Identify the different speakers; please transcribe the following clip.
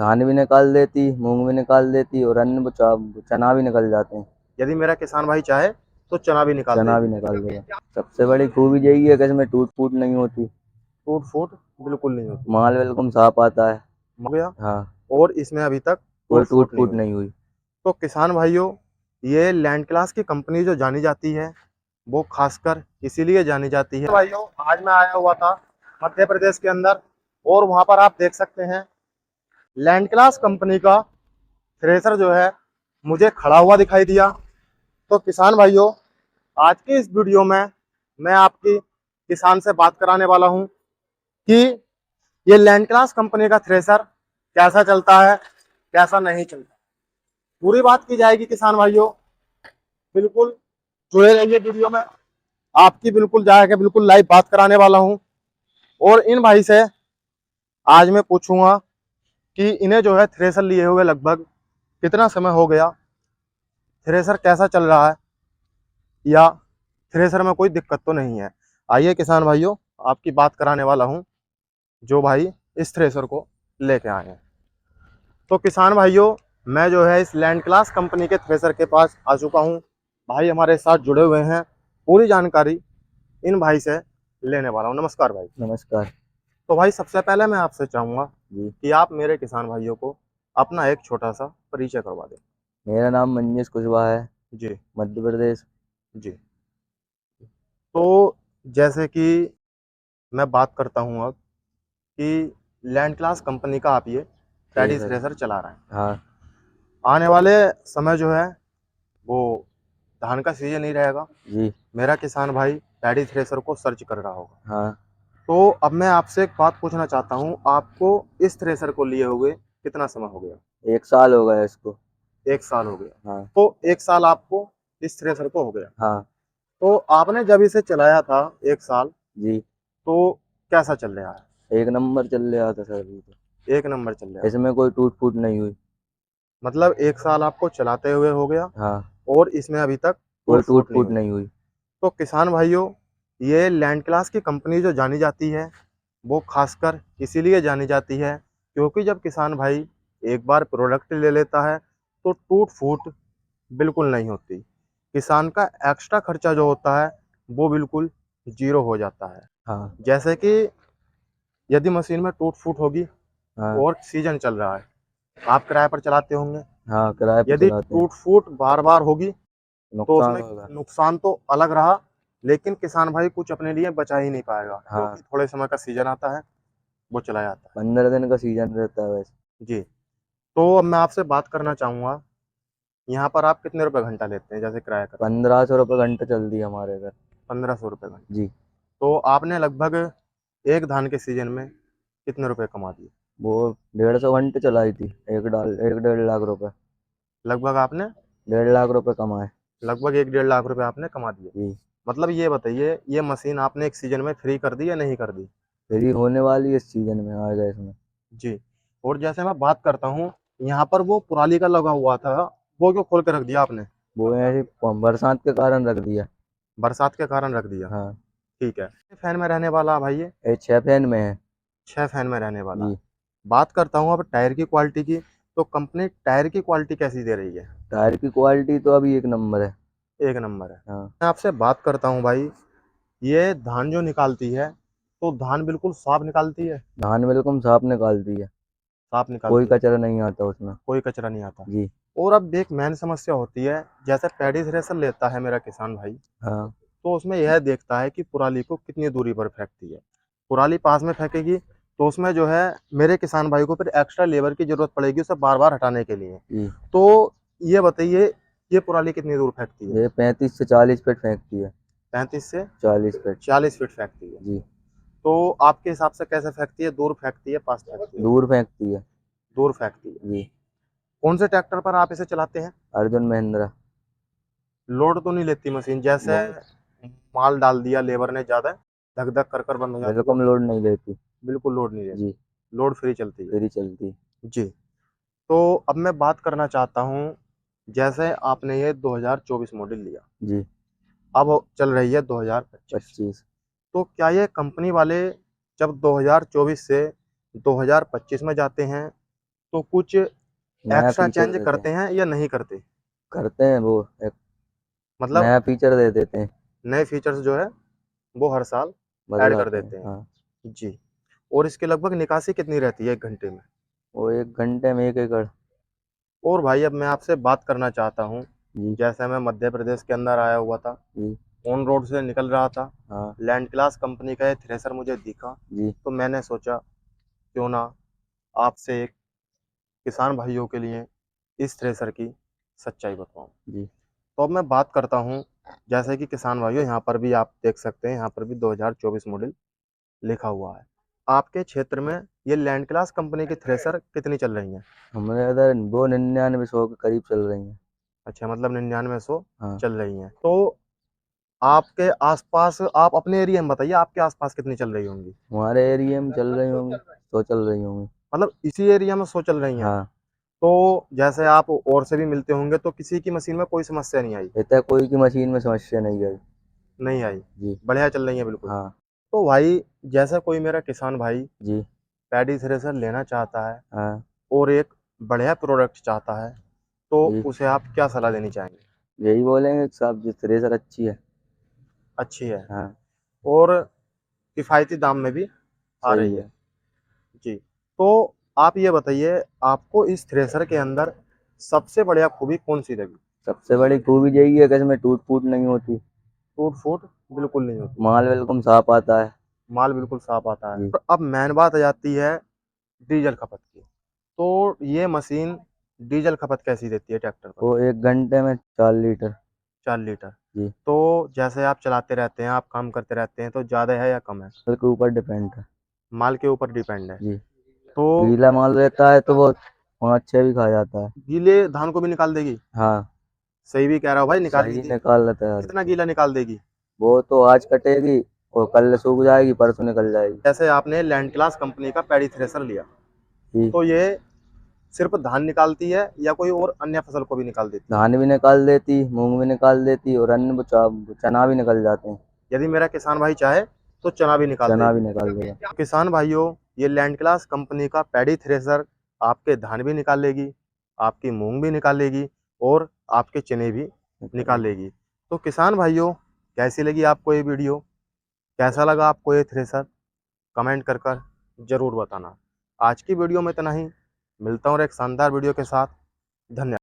Speaker 1: धान भी निकाल देती, मूंग भी निकाल देती और अन्य चना भी निकल जाते हैं।
Speaker 2: यदि मेरा किसान भाई चाहे तो चना भी निकाल
Speaker 1: चना भी
Speaker 2: देगी।
Speaker 1: निकाल देगा। सबसे बड़ी खूबी यही है कि इसमें टूट फूट नहीं होती।
Speaker 2: टूट फूट बिल्कुल नहीं होती।
Speaker 1: माल बिल्कुल साफ आता है।
Speaker 2: हो गया।
Speaker 1: हाँ।
Speaker 2: और इसमें अभी तक
Speaker 1: कोई
Speaker 2: टूट
Speaker 1: टूट
Speaker 2: फूट नहीं
Speaker 1: फूट
Speaker 2: हुई।
Speaker 1: नहीं हुई।
Speaker 2: तो किसान भाइयों, ये लैंड क्लास की कंपनी जो जानी जाती है वो खासकर इसीलिए जानी जाती है। भाइयों, आज मैं आया हुआ था मध्य प्रदेश के अंदर, और वहां पर आप देख सकते हैं लैंड क्लास कंपनी का थ्रेसर जो है मुझे खड़ा हुआ दिखाई दिया। तो किसान भाइयों, आज की इस वीडियो में मैं आपकी किसान से बात कराने वाला हूं कि ये लैंड क्लास कंपनी का थ्रेसर कैसा चलता है, कैसा नहीं चलता। पूरी बात की जाएगी किसान भाइयों, बिल्कुल जुड़े रहिए वीडियो में। आपकी बिल्कुल जाके बिल्कुल लाइव बात कराने वाला हूं। और इन भाई से आज मैं पूछूंगा कि इन्हें जो है थ्रेसर लिए हुए लगभग कितना समय हो गया, थ्रेसर कैसा चल रहा है, या थ्रेसर में कोई दिक्कत तो नहीं है। आइए किसान भाइयों, आपकी बात कराने वाला हूं जो भाई इस थ्रेसर को लेके आए हैं। तो किसान भाइयों, मैं जो है इस लैंड क्लास कंपनी के थ्रेसर के पास आ चुका हूं। भाई हमारे साथ जुड़े हुए हैं, पूरी जानकारी इन भाई से लेने वाला हूं। नमस्कार भाई।
Speaker 1: नमस्कार
Speaker 2: तो भाई सबसे पहले मैं आपसे चाहूंगा
Speaker 1: जी।
Speaker 2: कि आप मेरे किसान भाइयों को अपना एक छोटा सा परिचय करवा दें।
Speaker 1: मेरा नाम मंजेश कुशवाहा है,
Speaker 2: जी।
Speaker 1: मध्य प्रदेश।
Speaker 2: जी। तो जैसे कि मैं बात करता हूं अब कि लैंड क्लास कंपनी का आप ये पैडी
Speaker 1: थ्रेसर।
Speaker 2: थ्रेसर चला रहे हैं।
Speaker 1: हाँ।
Speaker 2: आने वाले समय जो है वो धान का सीजन ही रहेगा।
Speaker 1: जी।
Speaker 2: मेरा किसान भाई पैडी थ्रेसर को सर्च कर रहा होगा।
Speaker 1: हाँ।
Speaker 2: तो अब मैं आपसे एक बात पूछना चाहता हूँ, आपको इस थ्रेसर को लिए हुए कितना समय हो गया?
Speaker 1: 1 साल हो गया इसको।
Speaker 2: 1 साल हो गया।
Speaker 1: हाँ।
Speaker 2: तो 1 साल आपको इस थ्रेसर को हो गया।
Speaker 1: हाँ।
Speaker 2: तो आपने जब इसे चलाया था 1 साल,
Speaker 1: जी।
Speaker 2: तो कैसा चल रहा है?
Speaker 1: एक नंबर चल रहा था सर अभी तो।
Speaker 2: एक नंबर चल रहा था।
Speaker 1: इसमें कोई टूट फूट नहीं हुई।
Speaker 2: मतलब 1 साल आपको चलाते हुए हो गया
Speaker 1: हाँ।
Speaker 2: और इसमें अभी तक
Speaker 1: कोई
Speaker 2: टूट
Speaker 1: टूट
Speaker 2: फूट नहीं
Speaker 1: फूट
Speaker 2: हुई।
Speaker 1: नहीं हुई।
Speaker 2: तो किसान भाइयों, ये लैंड क्लास की कंपनी जो जानी जाती है वो खासकर इसीलिए जानी जाती है क्योंकि जब किसान भाई एक बार प्रोडक्ट ले लेता है तो टूट फूट बिल्कुल नहीं होती। किसान का एक्स्ट्रा खर्चा जो होता है वो बिल्कुल जीरो हो जाता है।
Speaker 1: हाँ।
Speaker 2: जैसे कि यदि मशीन में टूट फूट होगी
Speaker 1: हाँ।
Speaker 2: और सीजन चल रहा है, आप किराए पर चलाते होंगे,
Speaker 1: हाँ, किराए पे
Speaker 2: यदि
Speaker 1: चलाते हैं।
Speaker 2: टूट फूट बार बार होगी तो
Speaker 1: नुकसान
Speaker 2: उसमें
Speaker 1: होगा।
Speaker 2: नुकसान तो अलग रहा, लेकिन किसान भाई कुछ अपने लिए बचा ही नहीं पाएगा
Speaker 1: हाँ।
Speaker 2: क्योंकि थोड़े समय का सीजन आता है, वो चला जाता
Speaker 1: 15 दिन का सीजन रहता है वैसे।
Speaker 2: है। जी। तो अब मैं आपसे बात करना चाहूँगा, यहाँ पर आप कितने रुपए घंटा लेते हैं जैसे किराया करते हैं?
Speaker 1: 1500 रुपये घंटा चलती है हमारे इधर।
Speaker 2: 1500 रुपये घंटा।
Speaker 1: जी।
Speaker 2: तो आपने लगभग एक धान के सीजन में कितने रुपए कमा दिए?
Speaker 1: वो 150 घंटे चलाई थी। 1 1.5 लाख रुपए।
Speaker 2: लगभग आपने
Speaker 1: 1.5 लाख रुपए कमाए।
Speaker 2: लगभग 1 1.5 लाख रुपए आपने कमा दिए।
Speaker 1: जी।
Speaker 2: मतलब ये बताइए, ये मशीन आपने एक सीजन में फ्री कर दी या नहीं कर दी?
Speaker 1: फ्री होने वाली है इस सीजन में, आएगा इसमें।
Speaker 2: जी। और जैसे मैं बात करता हूँ, यहाँ पर वो पुराली का लगा हुआ था, वो क्यों खोल के रख दिया आपने?
Speaker 1: वो ऐसे बरसात के कारण रख दिया।
Speaker 2: बरसात के कारण रख दिया।
Speaker 1: हाँ।
Speaker 2: ठीक है। फैन में रहने वाला भाई ये?
Speaker 1: ये 6 फैन में है।
Speaker 2: 6 फैन में रहने वाला है।
Speaker 1: जी।
Speaker 2: बात करता हूँ अब टायर की क्वालिटी की, तो कंपनी टायर की क्वालिटी कैसी दे रही है?
Speaker 1: टायर की क्वालिटी तो अभी 1 नंबर है।
Speaker 2: एक नंबर है।
Speaker 1: हाँ।
Speaker 2: मैं आपसे बात करता हूँ भाई, ये धान जो निकालती है तो धान बिल्कुल साफ निकालती है?
Speaker 1: धान बिल्कुल साफ निकालती है।
Speaker 2: साफ
Speaker 1: कोई
Speaker 2: निकालती है।
Speaker 1: कचरा नहीं आता उसमें।
Speaker 2: कोई कचरा नहीं आता।
Speaker 1: जी।
Speaker 2: और अब एक मेन समस्या होती है, जैसे पैडी थ्रेसर लेता है मेरा किसान भाई,
Speaker 1: हाँ।
Speaker 2: तो उसमें यह देखता है कि पराली को कितनी दूरी पर फेंकती है। पराली पास में फेंकेगी तो उसमें जो है मेरे किसान भाई को फिर एक्स्ट्रा लेबर की जरूरत पड़ेगी उसे बार बार हटाने के लिए।
Speaker 1: जी।
Speaker 2: तो ये बताइए, ये पराली कितनी दूर फेंकती है?
Speaker 1: ये 35 से 40 फीट फेंकती है।
Speaker 2: 35 से
Speaker 1: 40 फीट।
Speaker 2: 40 फीट फेंकती है।
Speaker 1: जी।
Speaker 2: तो आपके हिसाब से कैसे फेंकती है, दूर फेंकती है पास फेंकती है?
Speaker 1: दूर फेंकती है।
Speaker 2: दूर फेंकती है।
Speaker 1: जी।
Speaker 2: कौन से ट्रैक्टर पर आप इसे चलाते हैं?
Speaker 1: अर्जुन महिंद्रा।
Speaker 2: लोड तो नहीं लेती मशीन, जैसे
Speaker 1: बहुत।
Speaker 2: माल डाल दिया लेबर ने ज्यादा, धक धक कर बंद हो जाती है?
Speaker 1: बिल्कुल लोड नहीं लेती।
Speaker 2: बिल्कुल लोड नहीं लेती।
Speaker 1: जी।
Speaker 2: लोड फ्री चलती है।
Speaker 1: फ्री चलती।
Speaker 2: जी। तो अब मैं बात करना चाहता हूँ, जैसे आपने ये 2024 मॉडल लिया,
Speaker 1: जी।
Speaker 2: अब चल रही है 2025,
Speaker 1: 25।
Speaker 2: तो क्या ये कंपनी वाले जब 2024 से 2025 में जाते हैं तो कुछ
Speaker 1: नया
Speaker 2: एक्स्ट्रा
Speaker 1: फीचर
Speaker 2: चेंज
Speaker 1: देते
Speaker 2: करते
Speaker 1: हैं।
Speaker 2: हैं या नहीं करते?
Speaker 1: करते हैं वो एक
Speaker 2: मतलब
Speaker 1: नया फीचर दे देते हैं,
Speaker 2: नए फीचर्स जो है वो हर साल ऐड कर
Speaker 1: बदलाते हैं।
Speaker 2: देते हैं।
Speaker 1: हाँ,
Speaker 2: जी। और इसके लगभग निकासी कितनी रहती है 1 घंटे में?
Speaker 1: वो 1 घंटे में 1 एकड़।
Speaker 2: और भाई अब मैं आपसे बात करना चाहता हूँ,
Speaker 1: जी।
Speaker 2: जैसे मैं मध्य प्रदेश के अंदर आया हुआ था,
Speaker 1: जी।
Speaker 2: ऑन रोड से निकल रहा था,
Speaker 1: हाँ।
Speaker 2: लैंड क्लास कंपनी का ये थ्रेसर मुझे दिखा,
Speaker 1: जी।
Speaker 2: तो मैंने सोचा क्यों ना आपसे एक किसान भाइयों के लिए इस थ्रेसर की सच्चाई बताऊं।
Speaker 1: जी।
Speaker 2: तो अब मैं बात करता हूं, जैसे कि किसान भाइयों यहाँ पर भी आप देख सकते हैं, यहाँ पर भी 2024 मॉडल लिखा हुआ है। आपके क्षेत्र में ये लैंड क्लास कंपनी की थ्रेसर कितनी चल रही हैं?
Speaker 1: हमारे इधर वो 99-100 के करीब चल रही हैं।
Speaker 2: अच्छा, मतलब 9900
Speaker 1: हाँ।
Speaker 2: चल रही हैं। तो आपके आसपास, आप अपने एरिया में बताइए, आपके आसपास कितनी चल रही होंगी?
Speaker 1: हमारे एरिया में चल रही होंगी, तो चल रही होंगी।
Speaker 2: मतलब इसी एरिया में 100 चल रही हैं।
Speaker 1: हाँ।
Speaker 2: तो जैसे आप और से भी मिलते होंगे, तो किसी की मशीन में कोई समस्या नहीं आई?
Speaker 1: इतना कोई की मशीन में समस्या नहीं आई।
Speaker 2: नहीं आई,
Speaker 1: जी।
Speaker 2: बढ़िया चल रही है बिल्कुल।
Speaker 1: हाँ।
Speaker 2: तो भाई, जैसा कोई मेरा किसान भाई
Speaker 1: जी।
Speaker 2: पैडी थ्रेसर लेना चाहता है
Speaker 1: हाँ।
Speaker 2: और एक बढ़िया प्रोडक्ट चाहता है, तो
Speaker 1: जी।
Speaker 2: उसे आप क्या सलाह देनी चाहेंगे?
Speaker 1: यही बोलेंगे कि साहब जी थ्रेसर अच्छी है।
Speaker 2: अच्छी है
Speaker 1: हाँ।
Speaker 2: और किफ़ायती दाम में भी आ
Speaker 1: सही
Speaker 2: रही
Speaker 1: है।
Speaker 2: है। जी। तो आप ये बताइए, आपको इस थ्रेसर के अंदर सबसे बढ़िया खूबी कौन सी लगी?
Speaker 1: सबसे बड़ी खूबी यही है कि इसमें टूट फूट नहीं होती।
Speaker 2: टूट फूट बिल्कुल नहीं होती,
Speaker 1: माल बिल्कुल साफ आता है।
Speaker 2: माल बिल्कुल साफ आता है।
Speaker 1: जी।
Speaker 2: तो अब मेन बात आ जाती है डीजल खपत की। तो ये मशीन डीजल खपत कैसी देती है ट्रैक्टर पर?
Speaker 1: वो 1 घंटे में 4 लीटर।
Speaker 2: 4 लीटर।
Speaker 1: जी।
Speaker 2: तो जैसे आप चलाते रहते हैं, आप काम करते रहते हैं, तो ज़्यादा है या कम है?
Speaker 1: माल के ऊपर डिपेंड है।
Speaker 2: माल के ऊपर डिपेंड है।
Speaker 1: जी।
Speaker 2: तो
Speaker 1: गीला माल रहता है तो वो 5-6 भी खा जाता है।
Speaker 2: गीले धान को भी निकाल देगी?
Speaker 1: हाँ।
Speaker 2: सही भी कह रहा हो भाई, निकाल
Speaker 1: सही
Speaker 2: देगी।
Speaker 1: निकाल लेता है।
Speaker 2: कितना गीला निकाल देगी?
Speaker 1: वो तो आज कटेगी और कल सूख जाएगी, परसों निकल जाएगी।
Speaker 2: जैसे आपने लैंड क्लास कंपनी का पैडी थ्रेसर लिया,
Speaker 1: जी।
Speaker 2: तो ये सिर्फ धान निकालती है या कोई और अन्य फसल को भी निकाल देती है?
Speaker 1: धान भी निकाल देती, मूंग भी निकाल देती और अन्य चना भी निकल जाते हैं।
Speaker 2: यदि मेरा किसान भाई चाहे तो चना भी निकाल
Speaker 1: चना भी
Speaker 2: देगी।
Speaker 1: निकाल देगा।
Speaker 2: किसान भाइयों, ये लैंड क्लास कंपनी का पैडी थ्रेसर आपके धान भी निकालेगी, आपकी मूंग भी निकालेगी और आपके चने भी निकालेगी। तो किसान भाइयों, कैसी लगी आपको ये वीडियो? कैसा लगा आपको ये थ्रेसर? कमेंट कर जरूर बताना। आज की वीडियो में इतना ही। मिलता हूँ और एक शानदार वीडियो के साथ। धन्यवाद।